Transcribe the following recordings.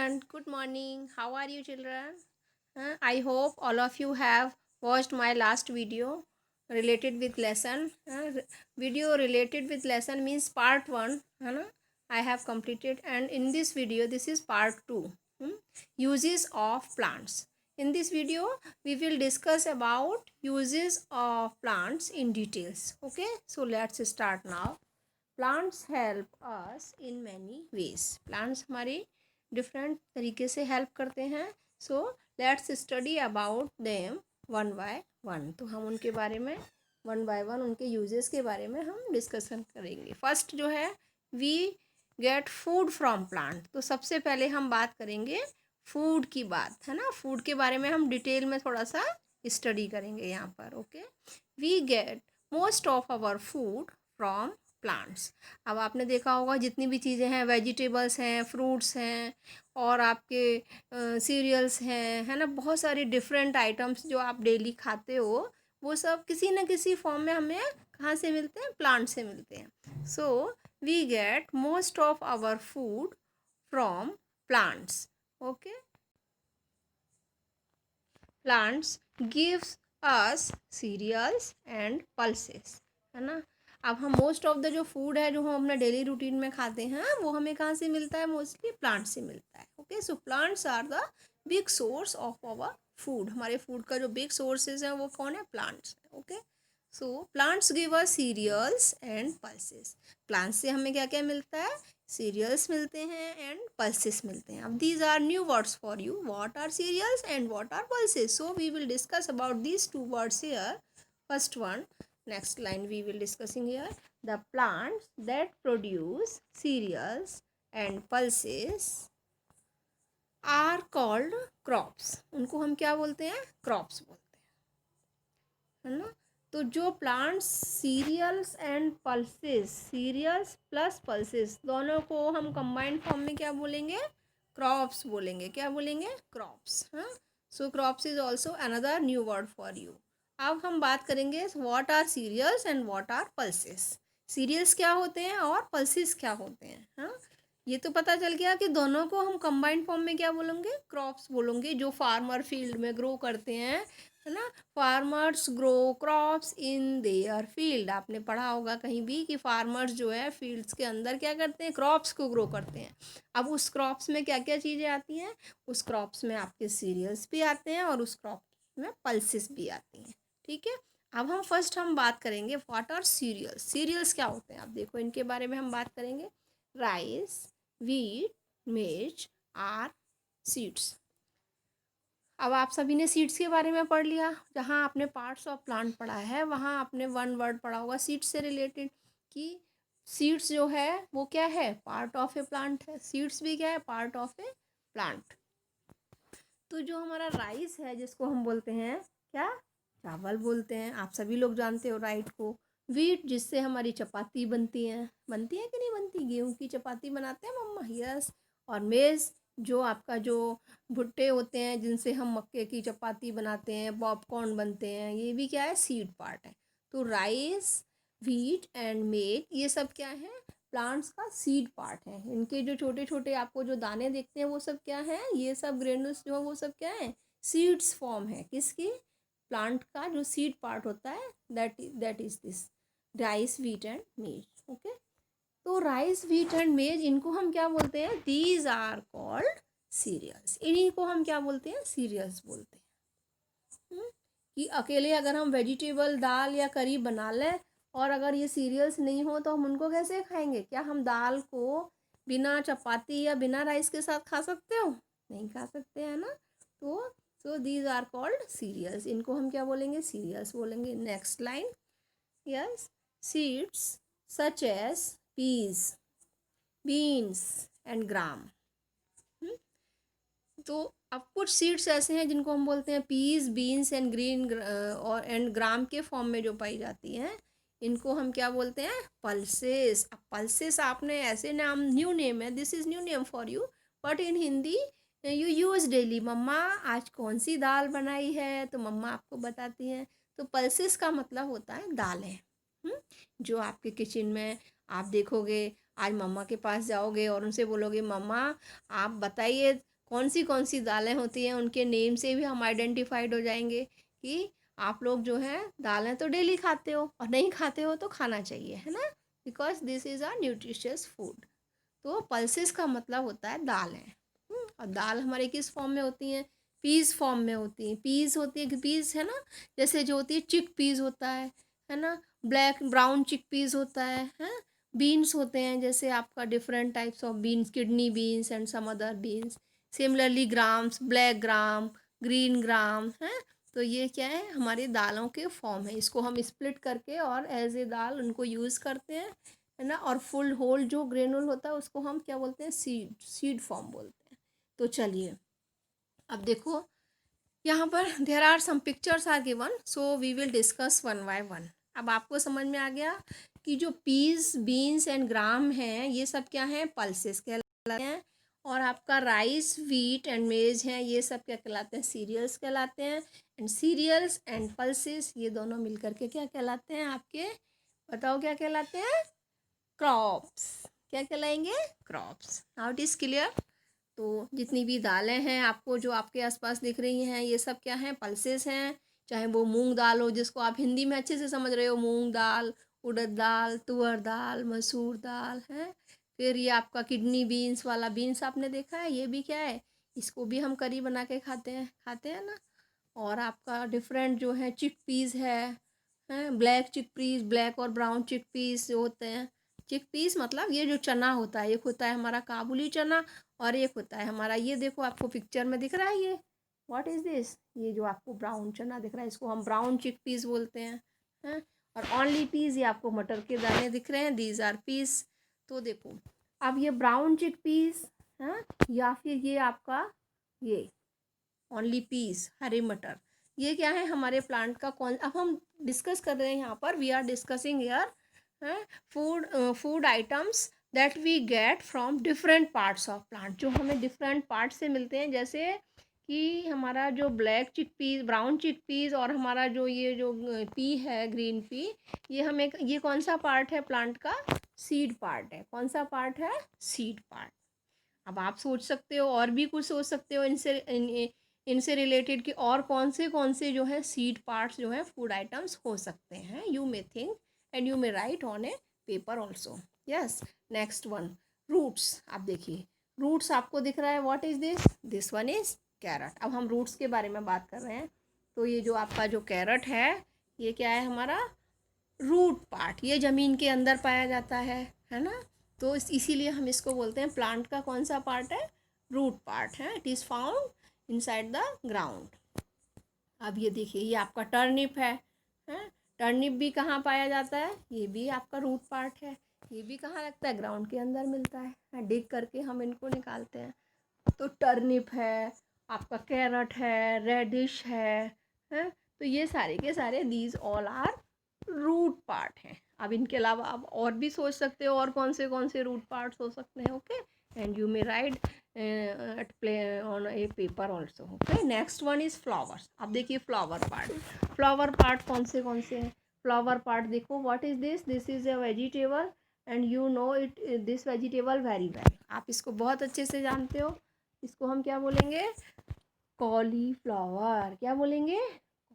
everyone, good morning. How are you, children? I hope all of you have watched my last video related with lesson. Video related with lesson means part 1. I have completed, and in this video, this is part 2. Uses of plants. In this video, we will discuss about uses of plants in details. Okay, so let's start now. Plants help us in many ways. Plants हमारी different तरीके से help करते हैं। So let's study about them one by one. तो हम उनके बारे में वन बाय वन उनके यूजेस के बारे में हम डिस्कशन करेंगे। फर्स्ट जो है we get food from plant. तो सबसे पहले हम बात करेंगे फूड की बात, है ना। फूड के बारे में हम डिटेल में थोड़ा सा स्टडी करेंगे यहाँ पर। Okay, we get most of our food from plants. अब आपने देखा होगा जितनी भी चीज़ें हैं, वेजिटेबल्स हैं, फ्रूट्स हैं और आपके सीरियल्स हैं, है ना, बहुत सारी डिफरेंट आइटम्स जो आप डेली खाते हो, वो सब किसी न किसी फॉर्म में हमें कहाँ से मिलते हैं? प्लांट से मिलते हैं। So we get most of our food from plants. Okay, plants gives us cereals and pulses, है ना। अब हम मोस्ट ऑफ द जो फूड है जो हम अपना डेली रूटीन में खाते हैं वो हमें कहाँ से मिलता है? मोस्टली प्लांट से मिलता है। Okay, so plants are the big source of our food. हमारे फूड का जो बिग सोर्सेज है वो कौन है? Plants. Okay, so plants give us cereals and pulses. Plants से हमें क्या क्या मिलता है? सीरियल्स मिलते हैं एंड पल्सेस मिलते हैं। अब these are new words for you, what are cereals and what are pulses. So we will discuss about these two words here. First one, next line we will discussing here, the plants that produce cereals and pulses are called crops। उनको हम क्या बोलते हैं? Crops बोलते हैं, है ना। तो जो plants cereals and pulses, cereals plus pulses दोनों को हम कंबाइंड फॉर्म में क्या बोलेंगे? क्रॉप्स बोलेंगे। क्या बोलेंगे? क्रॉप्स। हाँ, so crops is also another new word for you. अब हम बात करेंगे what are cereals and what are pulses. Cereals क्या होते हैं और पल्सेस क्या होते हैं? हाँ, ये तो पता चल गया कि दोनों को हम कंबाइंड फॉर्म में क्या बोलेंगे? क्रॉप्स बोलेंगे, जो फार्मर फील्ड में ग्रो करते हैं, है ना। Farmers grow crops in their field. आपने पढ़ा होगा कहीं भी कि फार्मर्स जो है फील्ड्स के अंदर क्या करते हैं? क्रॉप्स को ग्रो करते हैं। अब उस क्रॉप्स में क्या क्या चीज़ें आती हैं? उस क्रॉप्स में आपके सीरियल्स भी आते हैं और उस क्रॉप्स में पल्सेस भी आती हैं। ठीक है, अब हम फर्स्ट बात करेंगे व्हाट आर सीरियल्स। सीरियल्स क्या होते हैं? अब देखो इनके बारे में हम बात करेंगे। राइस, वीट, मेज आर सीड्स। अब आप सभी ने सीड्स के बारे में पढ़ लिया। जहाँ आपने पार्ट्स ऑफ प्लांट पढ़ा है वहाँ आपने वन वर्ड पढ़ा होगा सीड्स से रिलेटेड, कि सीड्स जो है वो क्या है? पार्ट ऑफ ए प्लांट है। सीड्स भी क्या है? Part of A plant. तो जो हमारा राइस है जिसको हम बोलते हैं क्या? चावल बोलते हैं। आप सभी लोग जानते हो राइट को। वीट जिससे हमारी चपाती बनती है कि नहीं बनती? गेहूं की चपाती बनाते हैं मम्मा, यस। और मेज़ जो आपका जो भुट्टे होते हैं जिनसे हम मक्के की चपाती बनाते हैं, पॉपकॉर्न बनते हैं, ये भी क्या है? सीड पार्ट है। तो राइस, व्हीट एंड मेज ये सब क्या है? प्लांट्स का सीड पार्ट है। इनके जो छोटे छोटे आपको जो दाने देखते हैं वो सब क्या है? ये सब ग्रेनुल्स जो है वो सब क्या है? सीड्स फॉर्म है। किसकी? प्लांट का जो सीड पार्ट होता है, that is this rice, wheat and maize. Okay, तो राइस, व्हीट एंड मेज इनको हम क्या बोलते हैं? These are called cereals. इन्हीं को हम क्या बोलते हैं? सीरियल्स बोलते हैं। कि अकेले अगर हम वेजिटेबल दाल या करी बना लें और अगर ये सीरियल्स नहीं हो तो हम उनको कैसे खाएंगे? क्या हम दाल को बिना चपाती या बिना राइस के साथ खा सकते हो? नहीं खा सकते, है ना। तो so these are called cereals. इनको हम क्या बोलेंगे? सीरियल्स बोलेंगे। Next line, yes, seeds such as peas, beans and gram. तो अब कुछ सीड्स ऐसे हैं जिनको हम बोलते हैं पीस, बीन्स एंड ग्रीन और एंड ग्राम के फॉर्म में जो पाई जाती हैं, इनको हम क्या बोलते हैं? पल्सेस। अब पल्सेस आपने ऐसे नाम, न्यू नेम है, this is new name for you, but in Hindi you use daily. मम्मा आज कौन सी दाल बनाई है? तो मम्मा आपको बताती हैं। तो पल्सेस का मतलब होता है दालें। जो आपके किचन में आप देखोगे, आज मम्मा के पास जाओगे और उनसे बोलोगे मम्मा आप बताइए कौन सी दालें होती हैं, उनके नेम से भी हम आइडेंटिफाइड हो जाएंगे कि आप लोग जो है दालें तो डेली खाते हो, और नहीं खाते हो तो खाना चाहिए, है ना, because this is a nutritious food. तो पल्सेस का मतलब होता है दालें। और दाल हमारे किस फॉर्म में होती हैं? पीस फॉर्म में होती हैं। पीस होती है कि पीस है ना, जैसे जो होती है चिक पीस होता है ना, ब्लैक ब्राउन चिक पीस होता है। बीन्स होते हैं, जैसे आपका different types of beans, kidney beans and some other beans. Similarly grams, black gram, green gram है। तो ये क्या है, हमारी दालों के फॉर्म है। इसको हम स्प्लिट करके और एज ए दाल उनको यूज़ करते हैं, है ना। और फुल होल जो ग्रेनुल होता है उसको हम क्या बोलते हैं? सीड फॉर्म बोलते हैं। तो चलिए अब देखो, यहाँ पर there are some pictures are given, so we will discuss one by one. अब आपको समझ में आ गया कि जो पीस, बीन्स एंड ग्राम हैं, ये सब क्या हैं? पल्सेस कहलाते हैं। और आपका राइस, व्हीट एंड मेज हैं, ये सब क्या कहलाते हैं? सीरियल्स कहलाते हैं। एंड सीरियल्स एंड पल्सेस ये दोनों मिलकर के क्या कहलाते हैं आपके? बताओ क्या कहलाते हैं? क्रॉप्स। क्या कहलाएंगे? Crops. Now it is clear. तो जितनी भी दालें हैं आपको जो आपके आसपास दिख रही हैं, ये सब क्या हैं? पल्सेस हैं। चाहे वो मूंग दाल हो, जिसको आप हिंदी में अच्छे से समझ रहे हो, मूंग दाल, उड़द दाल, तुअर दाल, मसूर दाल है। फिर ये आपका किडनी बीन्स वाला बीन्स आपने देखा है, ये भी क्या है? इसको भी हम करी बना के खाते हैं ना। और आपका डिफरेंट जो है चिक पीस है, ब्लैक चिक पीस, ब्लैक और ब्राउन चिक पीस होते हैं। चिक पीस मतलब ये जो चना होता है, एक होता है हमारा काबुली चना, और एक होता है हमारा, ये देखो आपको पिक्चर में दिख रहा है, ये व्हाट इज़ दिस? ये जो आपको ब्राउन चना दिख रहा है, इसको हम ब्राउन चिक पीस बोलते हैं। और ऑनली पीस, ये आपको मटर के दाने दिख रहे हैं, दीज आर पीस। तो देखो, अब ये ब्राउन चिक पीस है, या फिर ये आपका ये ओनली पीस, हरे मटर, ये क्या है? हमारे प्लांट का कौन, अब हम डिस्कस कर रहे हैं यहाँ पर, we are discussing here food items that we get from different parts of plant, जो हमें डिफरेंट पार्ट से मिलते हैं। जैसे कि हमारा जो ब्लैक चिक पीस, ब्राउन चिक पीस, और हमारा जो ये जो पी है, ग्रीन पी, ये हमें, ये कौन सा पार्ट है प्लांट का? सीड पार्ट है। कौन सा पार्ट है? Seed part. अब आप सोच सकते हो, और भी कुछ सोच सकते हो इनसे रिलेटेड, कि और कौन से जो है सीड पार्ट्स जो है फूड आइटम्स हो सकते हैं। You may think and you may write on a paper also. Yes. Next one, roots. आप देखिए, रूट्स आपको दिख रहा है, what is this one is carrot. अब हम रूट्स के बारे में बात कर रहे हैं। तो ये जो आपका जो कैरट है, ये क्या है? हमारा रूट पार्ट। ये ज़मीन के अंदर पाया जाता है ना। तो इसीलिए हम इसको बोलते हैं, प्लांट का कौन सा पार्ट है? रूट पार्ट है। It is found inside the ground. अब ये देखिए, ये आपका टर्निप है। टर्निप भी कहाँ पाया जाता है? ये भी आपका रूट पार्ट है। ये भी कहाँ लगता है? ग्राउंड के अंदर मिलता है। डिग करके हम इनको निकालते हैं। तो टर्निप है, आपका कैरट है, रेडिश है। तो ये सारे के सारे these all are root part हैं। अब इनके अलावा आप और भी सोच सकते हो, और कौन से रूट पार्ट्स हो सकते हैं। Okay, and you may write at play on a paper also. Okay, next one is flowers. अब देखिए फ्लावर पार्ट। फ्लावर पार्ट कौन से हैं? फ्लावर पार्ट देखो, what is this is a vegetable, and you know it this vegetable very well. आप इसको बहुत अच्छे से जानते हो। इसको हम क्या बोलेंगे? कॉलीफ्लावर। क्या बोलेंगे?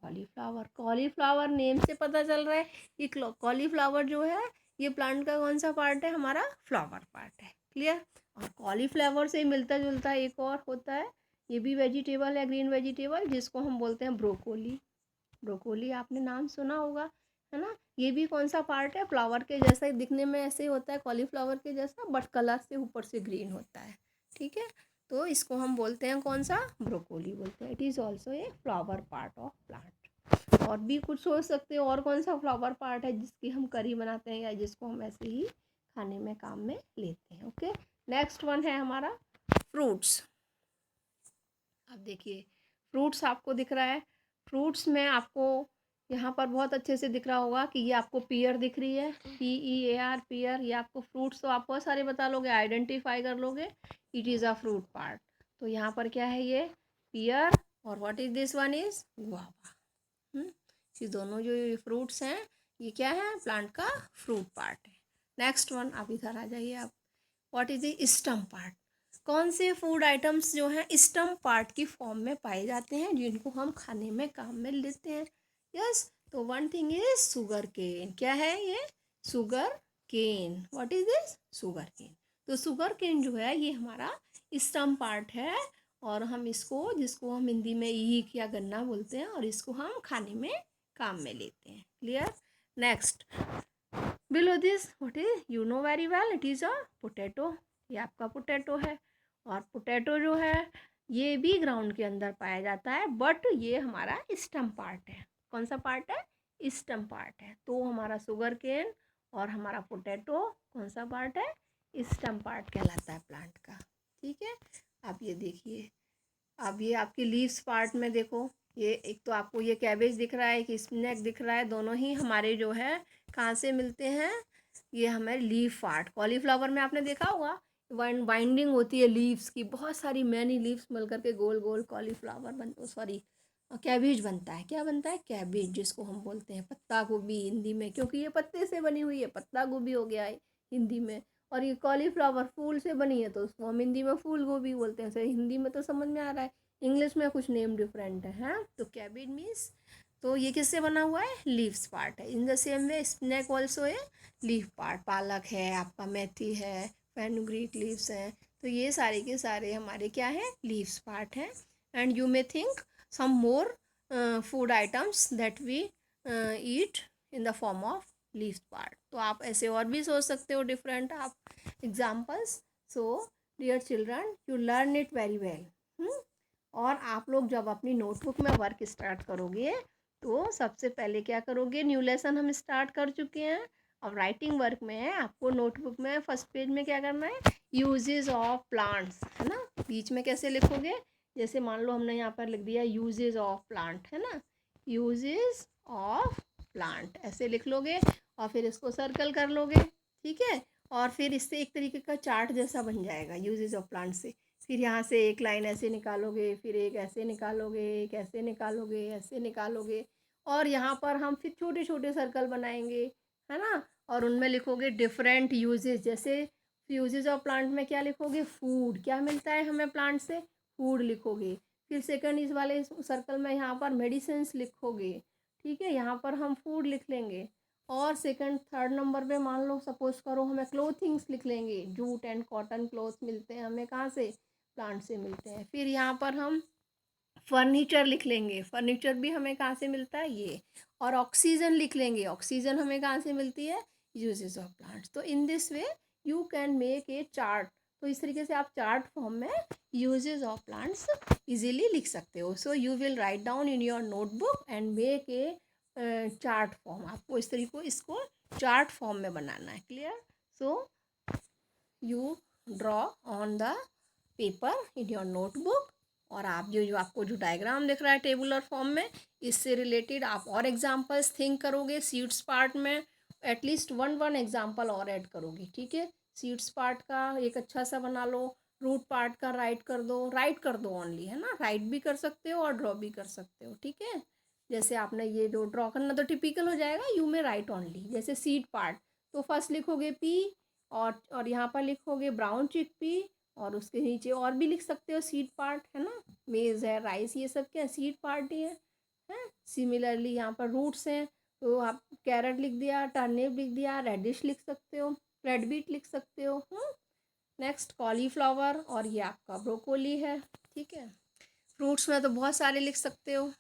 कॉलीफ्लावर। कॉलीफ्लावर नेम से पता चल रहा है कि कॉलीफ्लावर जो है, ये प्लांट का कौन सा पार्ट है? हमारा फ्लावर पार्ट है। क्लियर। और कॉलीफ्लावर से मिलता जुलता एक और होता है, ये भी वेजिटेबल है, ग्रीन वेजिटेबल, जिसको हम बोलते हैं ब्रोकोली। ब्रोकोली आपने नाम सुना होगा, है ना। ये भी कौन सा पार्ट है? फ्लावर के जैसा ही दिखने में, ऐसे होता है कॉलीफ्लावर के जैसा, बट कलर से ऊपर से ग्रीन होता है। ठीक है। तो इसको हम बोलते हैं कौन सा? ब्रोकोली बोलते हैं। It is also a flower part of plant. और भी कुछ सोच सकते हो, और कौन सा फ्लावर पार्ट है जिसकी हम करी बनाते हैं, या जिसको हम ऐसे ही खाने में काम में लेते हैं। ओके, नेक्स्ट वन है हमारा फ्रूट्स। अब देखिए, फ्रूट्स आपको दिख रहा है। फ्रूट्स में आपको यहाँ पर बहुत अच्छे से दिख रहा होगा कि ये आपको पीयर दिख रही है, PEAR, पीयर। ये आपको फ्रूट्स तो आप बहुत सारे बता लोगे, आइडेंटिफाई कर लोगे। It is a fruit part. तो यहाँ पर क्या है? ये पीयर। और what is this one is guava. ये दोनों जो ये फ्रूट्स हैं, ये क्या है? प्लांट का फ्रूट पार्ट है। नेक्स्ट वन, आप इधर आ जाइए। आप, व्हाट इज द स्टम पार्ट? कौन से फूड आइटम्स जो हैं स्टम पार्ट की फॉर्म में पाए जाते हैं जिनको हम खाने में काम में लेते हैं? यस, तो one thing is sugarcane. क्या है ये? Sugarcane. What is this? Sugarcane. तो शुगर केन जो है ये हमारा स्टम पार्ट है और हम इसको, जिसको हम हिंदी में ईख या गन्ना बोलते हैं, और इसको हम खाने में काम में लेते हैं। Clear? Next, below this what is, you know very well, it is a potato. ये आपका पोटैटो है और पोटैटो जो है ये भी ग्राउंड के अंदर पाया जाता है, बट ये हमारा स्टम पार्ट है। कौन सा पार्ट है? स्टम पार्ट है। तो हमारा शुगर केन और हमारा पोटैटो कौन सा पार्ट है? स्टम पार्ट कहलाता है प्लांट का। ठीक है, आप ये देखिए, अब ये आपकी लीव्स पार्ट में देखो, ये एक तो आपको ये कैबेज दिख रहा है, एक स्पिनच दिख रहा है, दोनों ही हमारे जो है कहाँ से मिलते हैं? ये हमारे लीफ पार्ट। कॉलीफ्लावर में आपने देखा होगा बाइंडिंग होती है लीव्स की, बहुत सारी मैनी लीव्स मिलकर के गोल गोल कॉलीफ्लावर सॉरी कैबेज बनता है। क्या बनता है? कैबेज, जिसको हम बोलते हैं पत्ता गोभी हिंदी में, क्योंकि ये पत्ते से बनी हुई है, पत्ता गोभी हो गया है हिंदी में। और ये कॉलीफ्लावर फूल से बनी है तो उसको हम हिंदी में फूल गोभी बोलते हैं। सर हिंदी में तो समझ में आ रहा है, इंग्लिश में कुछ नेम डिफरेंट है, हैं? तो कैबेज मीन्स, तो ये किससे बना हुआ है? लीव्स पार्ट है। In the same way spinach also है लीफ पार्ट। पालक है आपका, मेथी है, फेनुग्रीक लीव्स हैं, तो ये सारे के सारे हमारे क्या है? लीव्स पार्ट हैं। And you may think some more food items that we eat in the form of leaves part. तो आप ऐसे और भी सोच सकते हो डिफरेंट आप examples. So dear children, you learn it very well. और आप लोग जब अपनी नोटबुक में वर्क स्टार्ट करोगे तो सबसे पहले क्या करोगे? न्यू लेसन हम स्टार्ट कर चुके हैं, अब राइटिंग वर्क में है। आपको नोटबुक में फर्स्ट पेज में क्या करना है? यूजेस ऑफ प्लांट्स, है ना? बीच में कैसे लिखोगे? जैसे मान लो हमने यहाँ पर लिख दिया यूजेस ऑफ प्लांट, है ना? यूजेस ऑफ प्लांट ऐसे लिख लोगे और फिर इसको सर्कल कर लोगे। ठीक है, और फिर इससे एक तरीके का चार्ट जैसा बन जाएगा यूजेस ऑफ प्लांट से। फिर यहाँ से एक लाइन ऐसे निकालोगे, फिर एक ऐसे निकालोगे, एक ऐसे निकालोगे, ऐसे निकालोगे, और यहाँ पर हम फिर छोटे छोटे सर्कल बनाएंगे, है ना? और उनमें लिखोगे डिफरेंट यूजेस। जैसे यूजेस ऑफ प्लांट में क्या लिखोगे? फूड, क्या मिलता है हमें प्लांट से? फूड लिखोगे। फिर सेकंड इस वाले सर्कल में यहाँ पर मेडिसिन्स लिखोगे। ठीक है, यहाँ पर हम फूड लिख लेंगे। और सेकंड थर्ड नंबर पे मान लो सपोज करो हमें क्लोथिंग्स लिख लेंगे। जूट एंड कॉटन क्लोथ मिलते हैं हमें कहाँ से? प्लांट से मिलते हैं। फिर यहाँ पर हम फर्नीचर लिख लेंगे। फर्नीचर भी हमें कहाँ से मिलता है? ये। और ऑक्सीजन लिख लेंगे। ऑक्सीजन हमें कहाँ से मिलती है? Uses of plants. तो in this way you can make a chart. तो इस तरीके से आप चार्ट फॉर्म में यूजेस ऑफ प्लांट्स इजीली लिख सकते हो। So you will write down in your notebook and make a chart form. आपको इस तरीके इसको चार्ट फॉर्म में बनाना है। Clear? So you draw on the paper in your notebook, और आप जो आपको जो डायग्राम दिख रहा है टेबुलर फॉर्म में, इससे रिलेटेड आप और एग्जांपल्स थिंक करोगे। सीड्स पार्ट में एटलीस्ट वन एग्जांपल और ऐड करोगे। ठीक है, सीड्स पार्ट का एक अच्छा सा बना लो। रूट पार्ट का राइट कर दो ओनली, है ना? राइट भी कर सकते हो और ड्रॉ भी कर सकते हो। ठीक है, जैसे आपने ये जो ड्रॉ करना तो टिपिकल हो जाएगा, यू में राइट ओनली। जैसे सीड पार्ट, तो फर्स्ट लिखोगे पी, और यहाँ पर लिखोगे ब्राउन चिकपी, और उसके नीचे और भी लिख सकते हो सीड पार्ट, है ना? मेज़ है, राइस, ये सब क्या सीड पार्ट ही है। सिमिलरली यहाँ पर रूट्स हैं, तो आप कैरेट लिख दिया, टर्निप लिख दिया, रेडिश लिख सकते हो, रेड बीट लिख सकते हो। नेक्स्ट कॉलीफ्लावर, और ये आपका ब्रोकोली है। ठीक है, फ्रूट्स में तो बहुत सारे लिख सकते हो।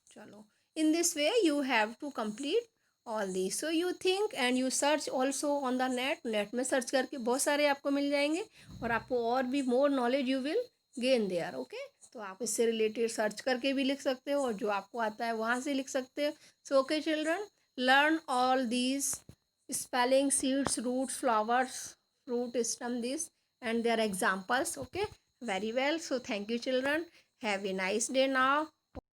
चलो, in this way you have to complete all the. So you think and you search also on the net में सर्च करके बहुत सारे आपको मिल जाएंगे, और आपको और भी more knowledge you will gain there. Okay, तो आप इससे रिलेटेड सर्च करके भी लिख सकते हो, और जो आपको आता है वहाँ से लिख सकते हो। So okay children, learn all these spelling, seeds, roots, flowers, fruit, stem, this and their examples. Okay, very well. So thank you children, have a nice day now.